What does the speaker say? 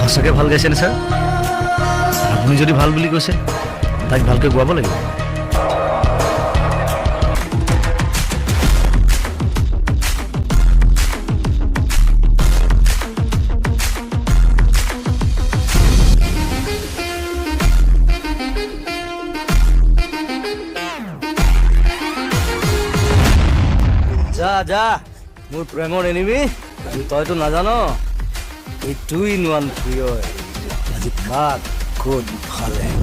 সঁচাকৈ ভাল গাইছেনে ছাৰ? আপুনি যদি ভাল বুলি কৈছে তাক ভালকৈ গোৱাব লাগিব। যা যা মোৰ প্ৰেমৰ এনিমি, তইতো নাজান এইটোই ইমান প্ৰিয় আজি কাক ক'ত ফালে।